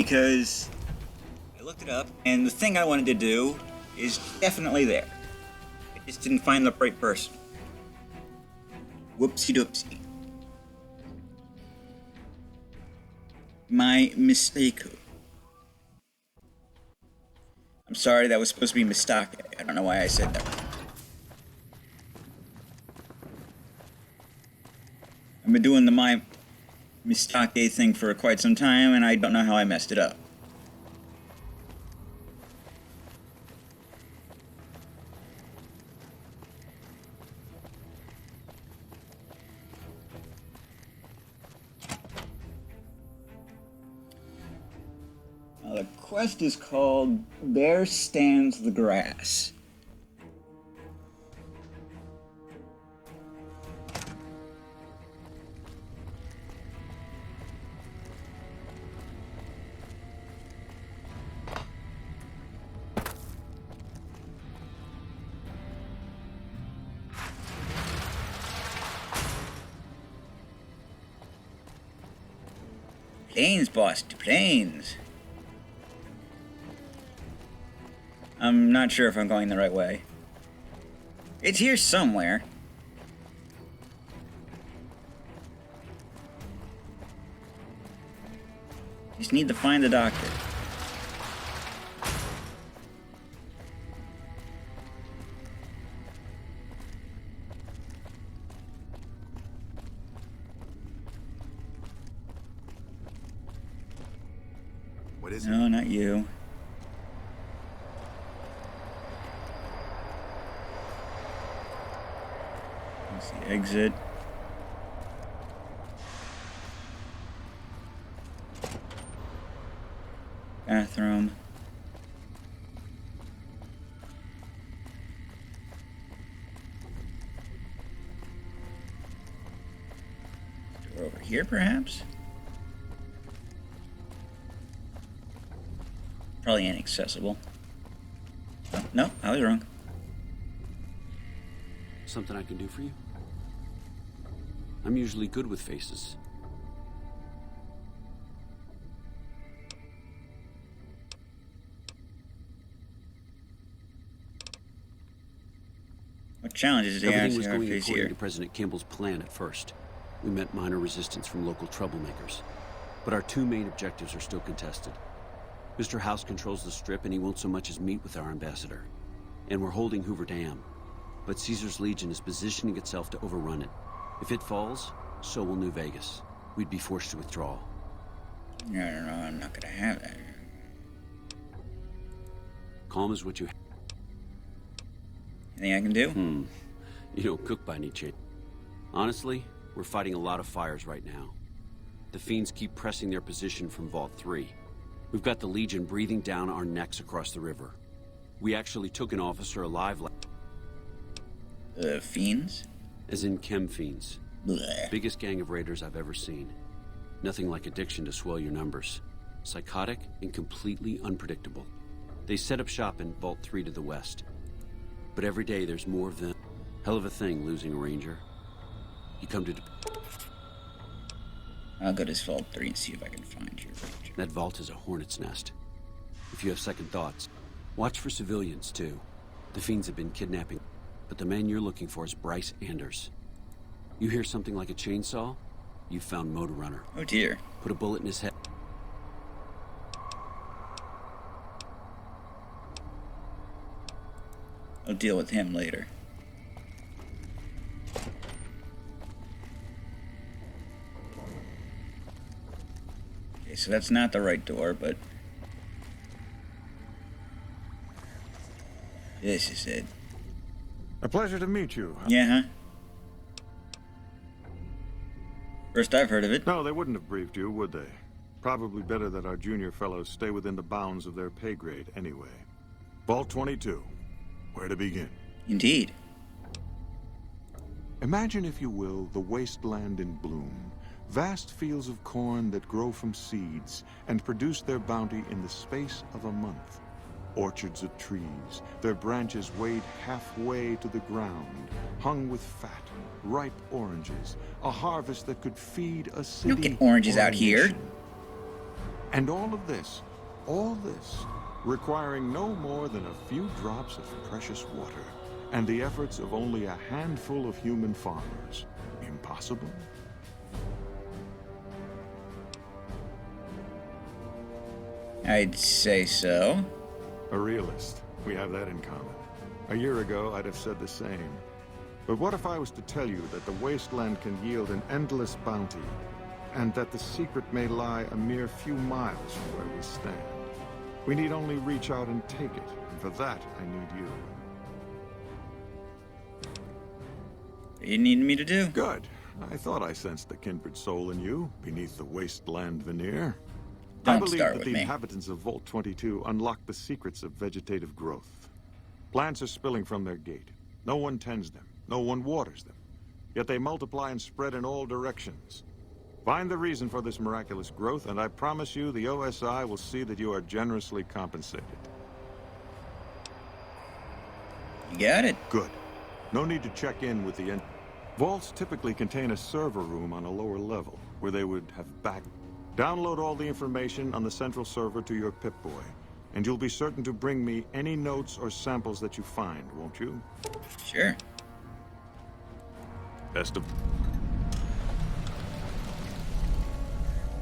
because I looked it up, and the thing I wanted to do is definitely there. I just didn't find the right person. Whoopsie doopsie. My mistake. I'm sorry, that was supposed to be mistake. I don't know why I said that. I've been doing the my mistake thing for quite some time, and I don't know how I messed it up. The quest is called There Stands the Grass. Planes, boss, to planes. I'm not sure if I'm going the right way. It's here somewhere. Just need to find the doctor. What is it? No, not you. That's the exit. Bathroom. Door over here, perhaps? Probably inaccessible. Oh, no, I was wrong. Something I can do for you? I'm usually good with faces. What challenges do you Everything was actually going face according here? to President Kimball's plan at first. We met minor resistance from local troublemakers. But our two main objectives are still contested. Mr. House controls the Strip, and he won't so much as meet with our ambassador. And we're holding Hoover Dam. But Caesar's Legion is positioning itself to overrun it. If it falls, so will New Vegas. We'd be forced to withdraw. No, I'm not gonna have that. Calm is what you... Anything I can do? You don't cook by any chance. Honestly, we're fighting a lot of fires right now. The Fiends keep pressing their position from Vault 3. We've got the Legion breathing down our necks across the river. We actually took an officer alive The Fiends? as in Chem Fiends. Blech. Biggest gang of raiders I've ever seen. Nothing like addiction to swell your numbers. Psychotic and completely unpredictable. They set up shop in Vault 3 to the west. But every day there's more of them. Hell of a thing losing a ranger. You come to... I'll go to Vault 3 and see if I can find your ranger. That vault is a hornet's nest. If you have second thoughts, watch for civilians, too. The Fiends have been kidnapping, but the man you're looking for is Bryce Anders. You hear something like a chainsaw? You've found Motor Runner. Oh dear. Put a bullet in his head. I'll deal with him later. Okay, so that's not the right door, but... this is it. A pleasure to meet you. Yeah, huh? First I've heard of it. No, they wouldn't have briefed you, would they? Probably better that our junior fellows stay within the bounds of their pay grade anyway. Vault 22. Where to begin? Indeed. Imagine, if you will, the wasteland in bloom. Vast fields of corn that grow from seeds and produce their bounty in the space of a month. Orchards of trees, their branches weighed halfway to the ground, hung with fat, ripe oranges, a harvest that could feed a city. You don't get oranges or a out here. nation. And all this, requiring no more than a few drops of precious water and the efforts of only a handful of human farmers. Impossible? I'd say so. A realist. We have that in common. A year ago, I'd have said the same. But what if I was to tell you that the wasteland can yield an endless bounty, and that the secret may lie a mere few miles from where we stand? We need only reach out and take it, and for that, I need you. What do you need me to do? Good. I thought I sensed the kindred soul in you, beneath the wasteland veneer. I Don't believe start that with the me. inhabitants of Vault 22 unlock the secrets of vegetative growth. Plants are spilling from their gate. No one tends them. No one waters them. Yet they multiply and spread in all directions. Find the reason for this miraculous growth, and I promise you the OSI will see that you are generously compensated. You got it. Good. No need to check in with the Vaults typically contain a server room on a lower level, where they would have Download all the information on the central server to your Pip-Boy, and you'll be certain to bring me any notes or samples that you find, won't you? Sure. Best of...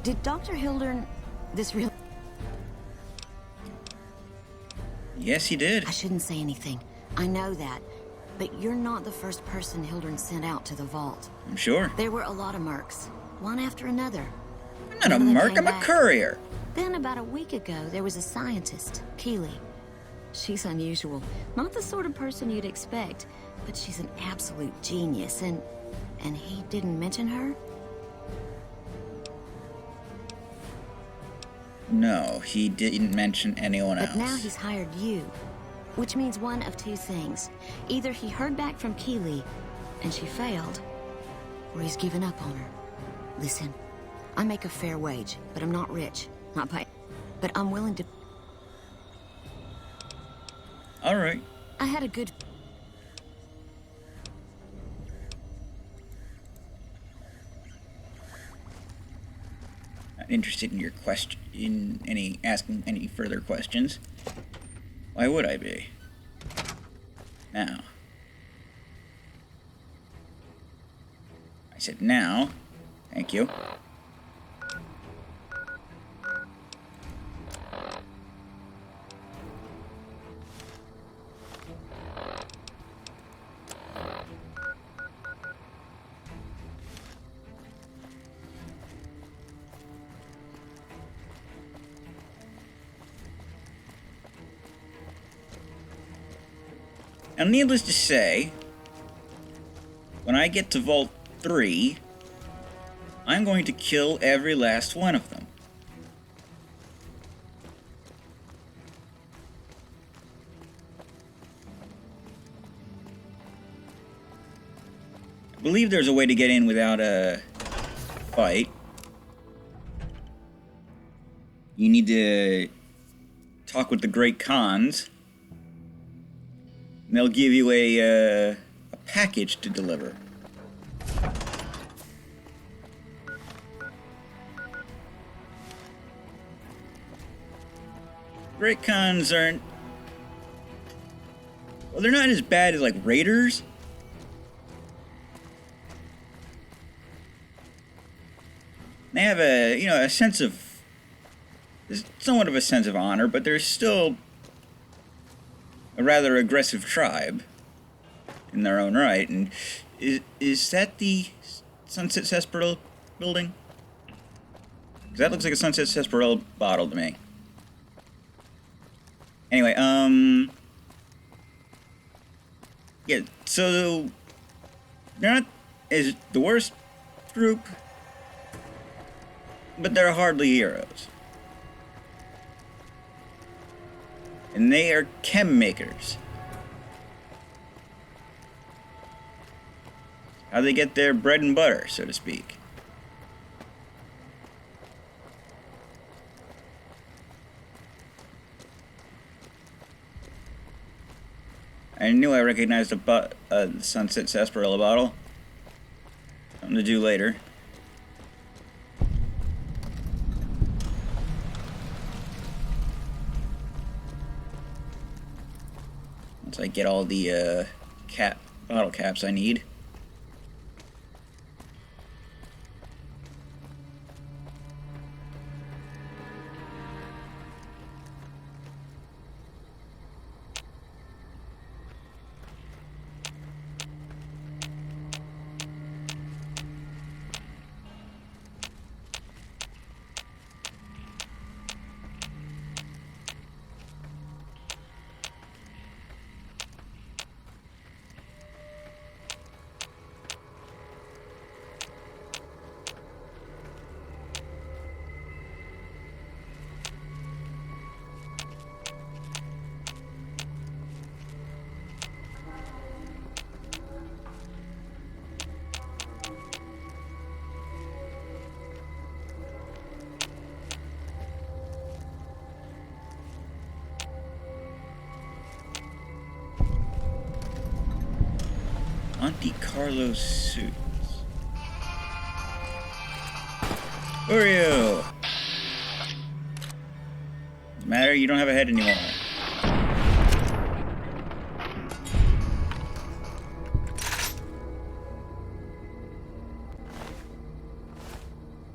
Did Dr. Hildern... this real... Yes, he did. I shouldn't say anything. I know that. But you're not the first person Hildern sent out to the vault. I'm sure. There were a lot of mercs, one after another. I'm not a None of them merc, came I'm a back. courier. Then about a week ago, there was a scientist, Keeley. She's unusual. Not the sort of person you'd expect, but she's an absolute genius, and he didn't mention her? No, he didn't mention anyone else. But now he's hired you, which means one of two things. Either he heard back from Keeley, and she failed, or he's given up on her. Listen, I make a fair wage, but I'm not rich. Not by... But I'm willing to... All right. I had a good... Not interested in your question, in any asking any further questions. Why would I be? Now. I said now. Thank you. Now, needless to say, when I get to Vault 3, I'm going to kill every last one of them. I believe there's a way to get in without a fight. You need to talk with the Great Khans. And they'll give you a package to deliver. Great Khans aren't... Well, they're not as bad as, like, raiders. They have a, a sense of... somewhat of a sense of honor, but they're still a rather aggressive tribe in their own right. And is that the Sunset Sarsaparilla building? 'Cause that looks like a Sunset Sarsaparilla bottle to me. Anyway, yeah, so they're not as the worst group, but they're hardly heroes. And they are chem makers. How they get their bread and butter, so to speak. I knew I recognized the Sunset Sarsaparilla bottle. Something to do later. Once I get all the bottle caps I need. Monte Carlo suits. Who are you? Doesn't matter, you don't have a head anymore.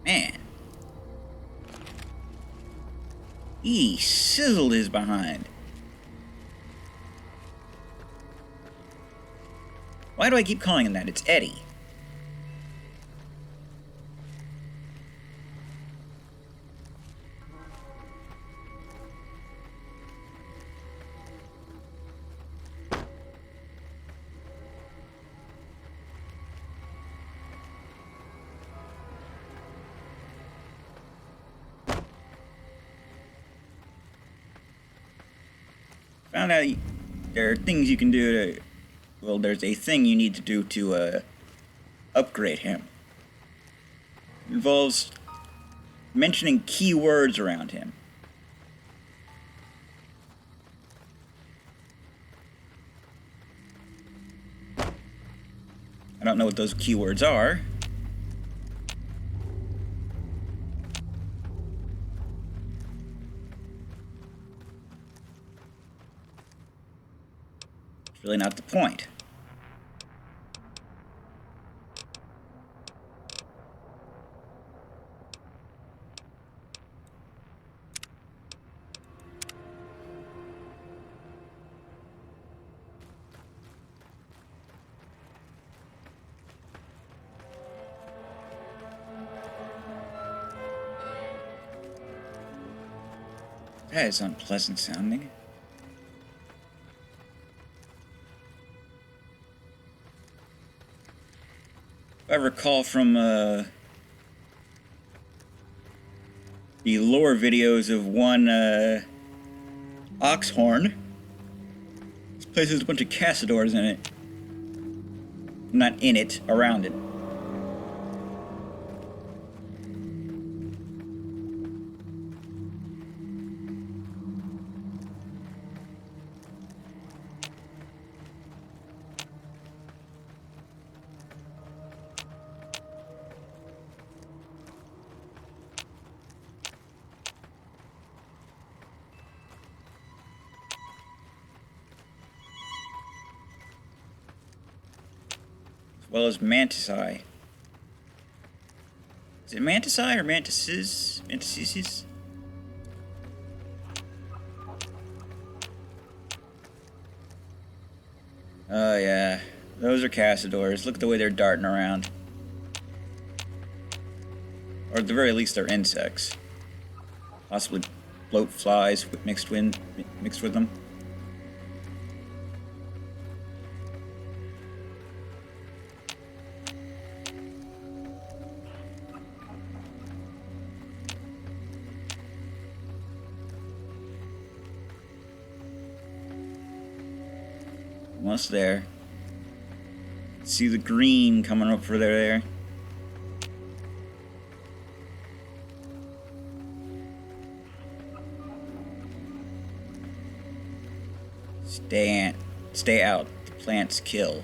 Man. He sizzled his behind. Why do I keep calling him that? It's Eddie. Found out there are things you can do to... Well, there's a thing you need to do to upgrade him. It involves mentioning key words around him. I don't know what those keywords are. It's really not the point. That is unpleasant sounding. If I recall from the lore videos of one Oxhorn, this place has a bunch of Cassadors in it. Not in it, around it. As well as Mantisae. Is it Mantisae or Mantises? Mantises? Oh yeah, those are Cassadors. Look at the way they're darting around. Or at the very least, they're insects. Possibly bloat flies mixed with them. Almost there. See the green coming up for there. Stay out. The plants kill.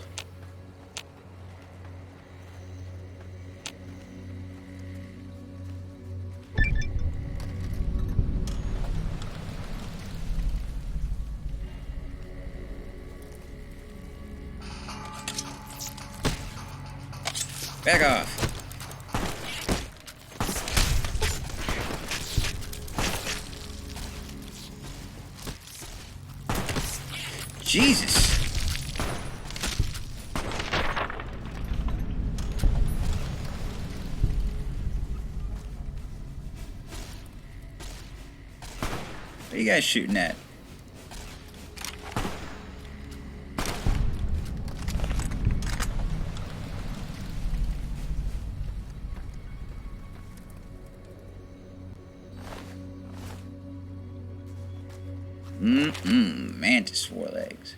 Back off. Jesus. What are you guys shooting at? Mantis forelegs.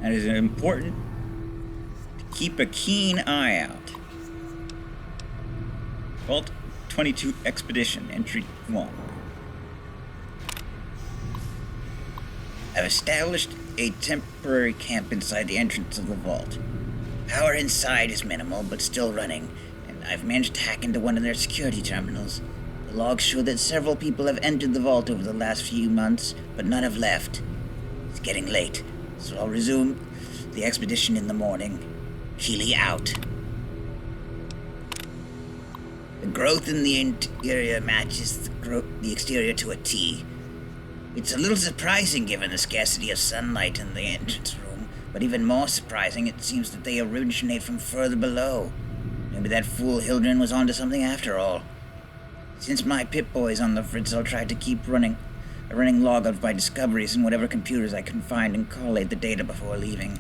And it is important to keep a keen eye out. Vault 22 Expedition, Entry 1. I've established a temporary camp inside the entrance of the vault. Power inside is minimal, but still running, and I've managed to hack into one of their security terminals. The logs show that several people have entered the vault over the last few months, but none have left. It's getting late, so I'll resume the expedition in the morning. Keely out. The growth in the interior matches the exterior to a T. It's a little surprising given the scarcity of sunlight in the entrance room, but even more surprising, it seems that they originate from further below. Maybe that fool Hildren was onto something after all. Since my Pip-Boy's on the fritz, I'll try to keep a running log of my discoveries in whatever computers I can find and collate the data before leaving.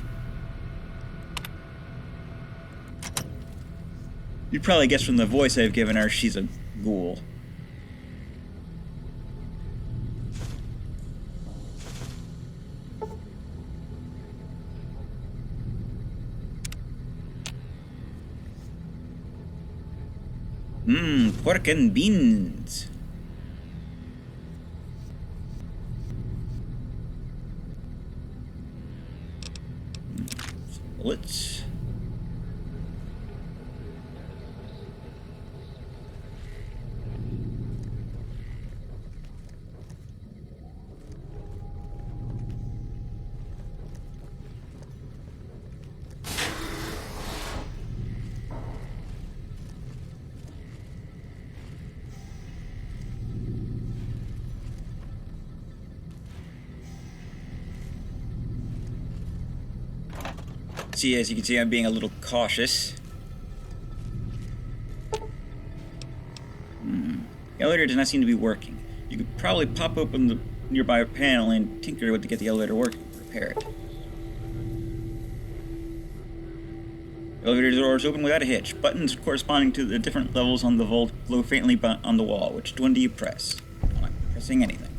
You probably guessed from the voice I've given her, she's a ghoul. Pork and beans. Bullets. See, as you can see, I'm being a little cautious. The elevator does not seem to be working. You could probably pop open the nearby panel and tinker with it to get the elevator working. Repair it. The elevator doors open without a hitch. Buttons corresponding to the different levels on the vault glow faintly on the wall. Which one do you press? I'm not pressing anything.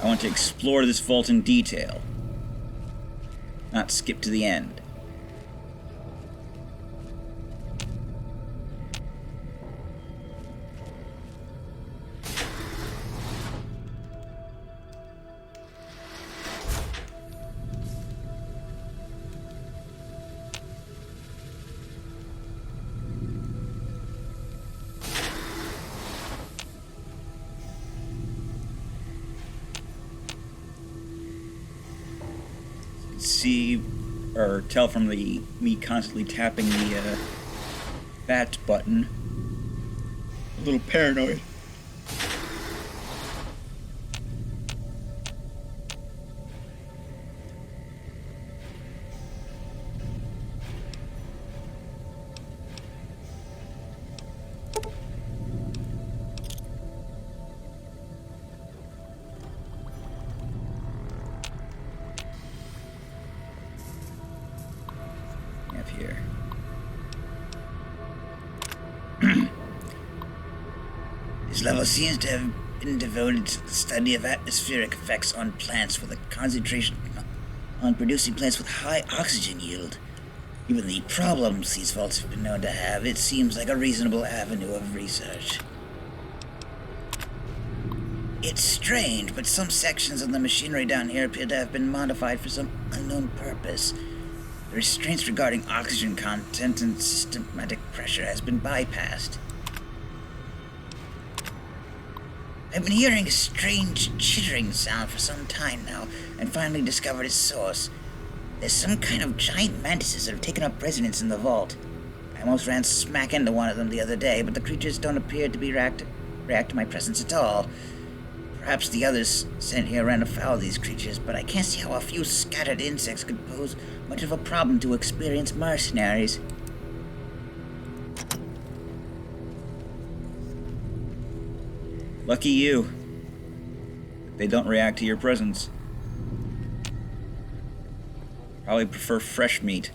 I want to explore this vault in detail. Not skip to the end. See or tell from me constantly tapping the bat button. A little paranoid. Here. This level seems to have been devoted to the study of atmospheric effects on plants with a concentration on producing plants with high oxygen yield. Given the problems these vaults have been known to have, it seems like a reasonable avenue of research. It's strange, but some sections of the machinery down here appear to have been modified for some unknown purpose. The restraints regarding oxygen content and systematic pressure has been bypassed. I've been hearing a strange chittering sound for some time now, and finally discovered its source. There's some kind of giant mantises that have taken up residence in the vault. I almost ran smack into one of them the other day, but the creatures don't appear to react to my presence at all. Perhaps the others sent here ran afoul of these creatures, but I can't see how a few scattered insects could pose much of a problem to experienced mercenaries. Lucky you. They don't react to your presence. Probably prefer fresh meat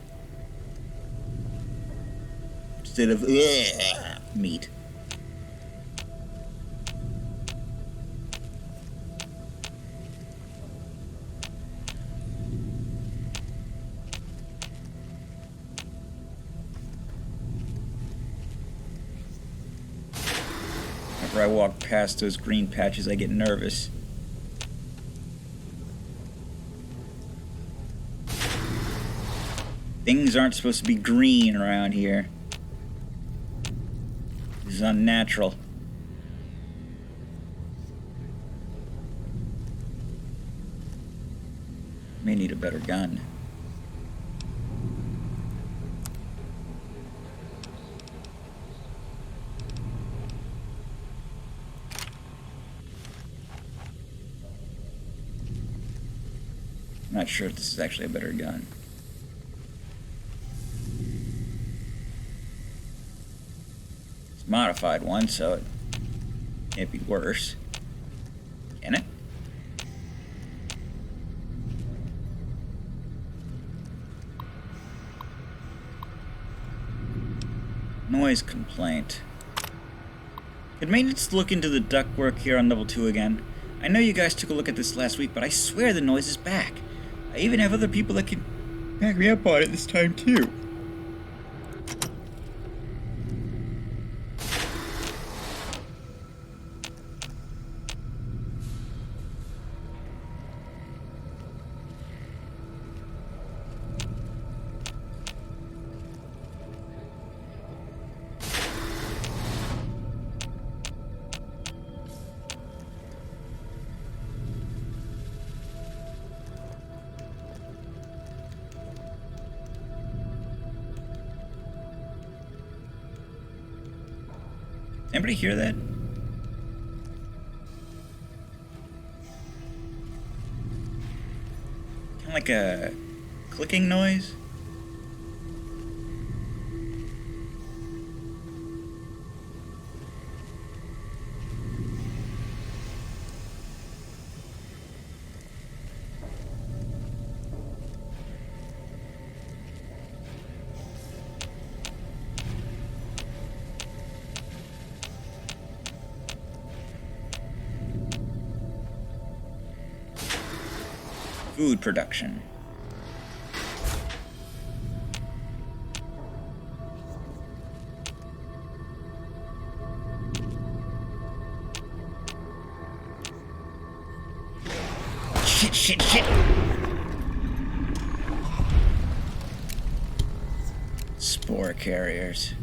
instead of meat. Whenever I walk past those green patches, I get nervous. Things aren't supposed to be green around here. This is unnatural. May need a better gun. I'm not sure if this is actually a better gun. It's a modified one, so it can't be worse. Can it? Noise complaint. Could maintenance look into the ductwork here on level 2 again? I know you guys took a look at this last week, but I swear the noise is back. I even have other people that can back me up on it this time too. Anybody hear that? Kind of like a clicking noise? Food production. Shit. Spore carriers.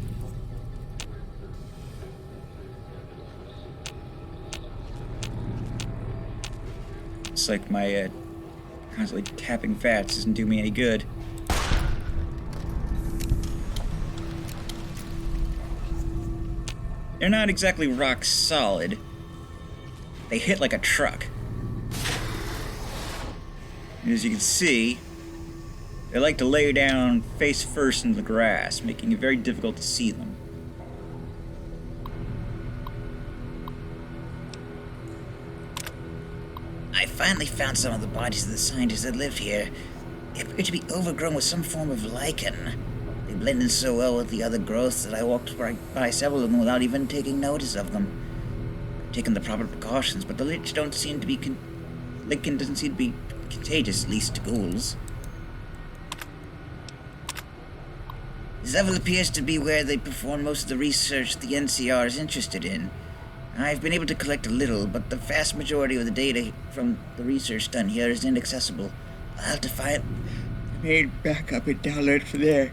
It's like my, constantly tapping fats doesn't do me any good. They're not exactly rock solid. They hit like a truck. And as you can see, they like to lay down face first in the grass, making it very difficult to see them. I finally found some of the bodies of the scientists that lived here. They appear to be overgrown with some form of lichen. They blend in so well with the other growths that I walked right by several of them without even taking notice of them. I've taken the proper precautions, but the lichen doesn't seem to be contagious, at least to ghouls. This level appears to be where they perform most of the research the NCR is interested in. I've been able to collect a little, but the vast majority of the data from the research done here is inaccessible. I'll have to find the main backup and download from there.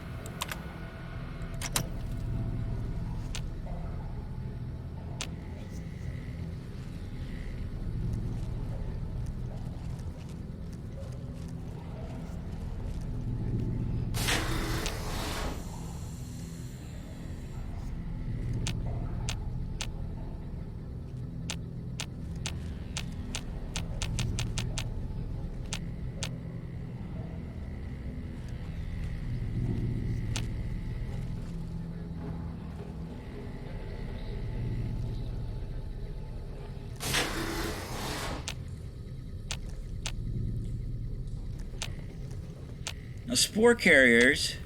Now, spore carriers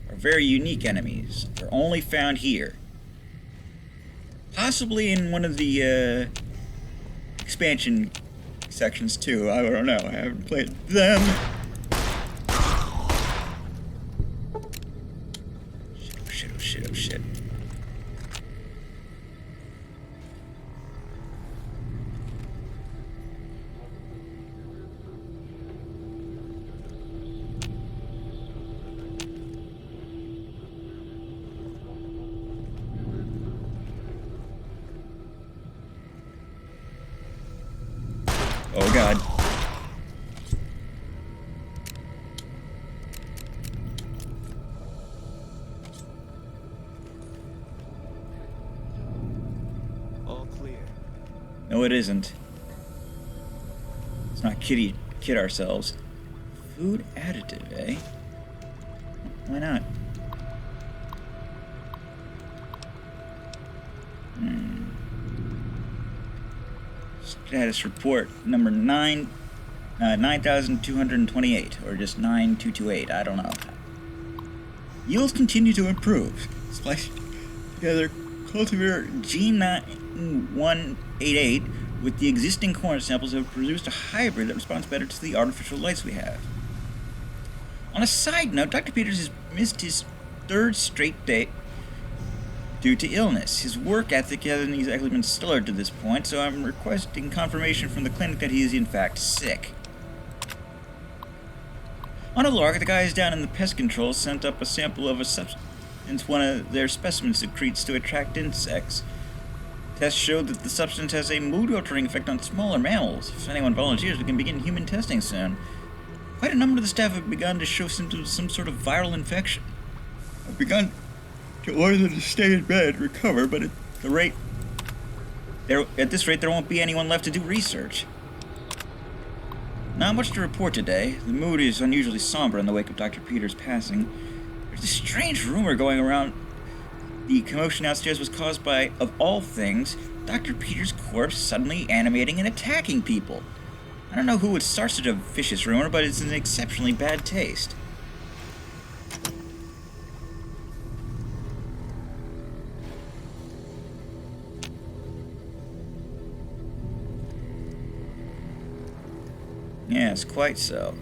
are very unique enemies. They're only found here. Possibly in one of the expansion sections too. I don't know. I haven't played them. Shit, oh shit, oh shit. Oh god. All clear. No, it isn't. Let's not kid ourselves. Food additive, eh? Why not? Status report number 9,228, or just 9228, I don't know. Yields continue to improve. Splice together cultivar G9188 with the existing corn samples have produced a hybrid that responds better to the artificial lights we have. On a side note, Dr. Peters has missed his third straight day due to illness. His work ethic hasn't exactly been stellar to this point, so I'm requesting confirmation from the clinic that he is in fact sick. On a lark, the guys down in the pest control sent up a sample of a substance one of their specimens secretes to attract insects. Tests showed that the substance has a mood-altering effect on smaller mammals. If anyone volunteers, we can begin human testing soon. Quite a number of the staff have begun to show symptoms of some sort of viral infection. I've begun to order them to stay in bed, recover, but at this rate, there won't be anyone left to do research. Not much to report today. The mood is unusually somber in the wake of Dr. Peters' passing. There's a strange rumor going around. The commotion downstairs was caused by, of all things, Dr. Peters' corpse suddenly animating and attacking people. I don't know who would start such a vicious rumor, but it's an exceptionally bad taste. Yes, quite so.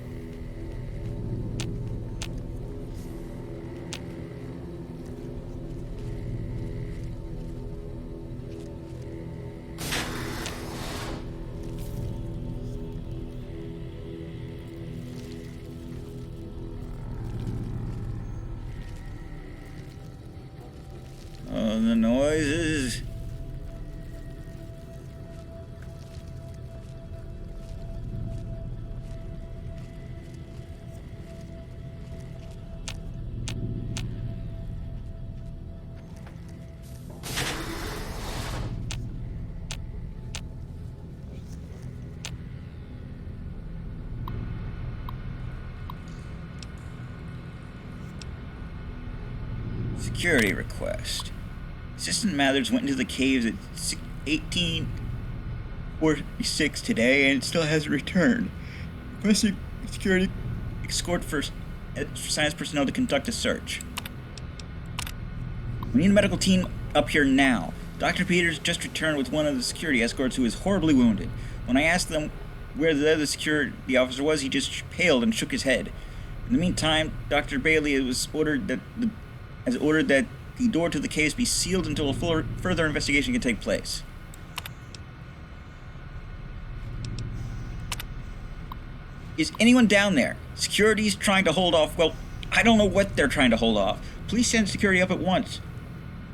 Oh, the noises. Security request. Assistant Mathers went into the caves at 1846 today and still hasn't returned. Requesting security escort for science personnel to conduct a search. We need a medical team up here now. Dr. Peters just returned with one of the security escorts who is horribly wounded. When I asked them where the other security officer was, he just paled and shook his head. In the meantime, Dr. Bailey has ordered that the door to the case be sealed until a further investigation can take place. Is anyone down there? Security's trying to hold off. Well, I don't know what they're trying to hold off. Please send security up at once.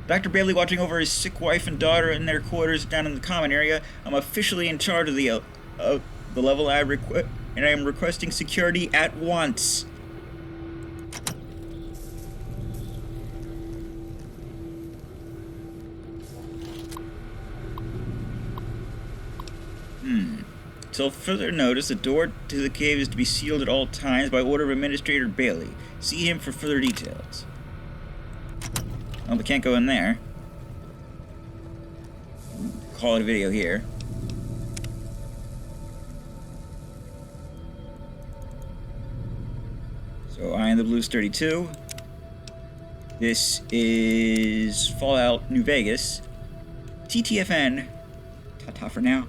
Dr. Bailey watching over his sick wife and daughter in their quarters down in the common area. I'm officially in charge of the level and I am requesting security at once. Till further notice, the door to the cave is to be sealed at all times by order of Administrator Bailey. See him for further details. Well, we can't go in there. Call it a video here. So, I am the Blues 32. This is Fallout New Vegas. TTFN. Ta-ta for now.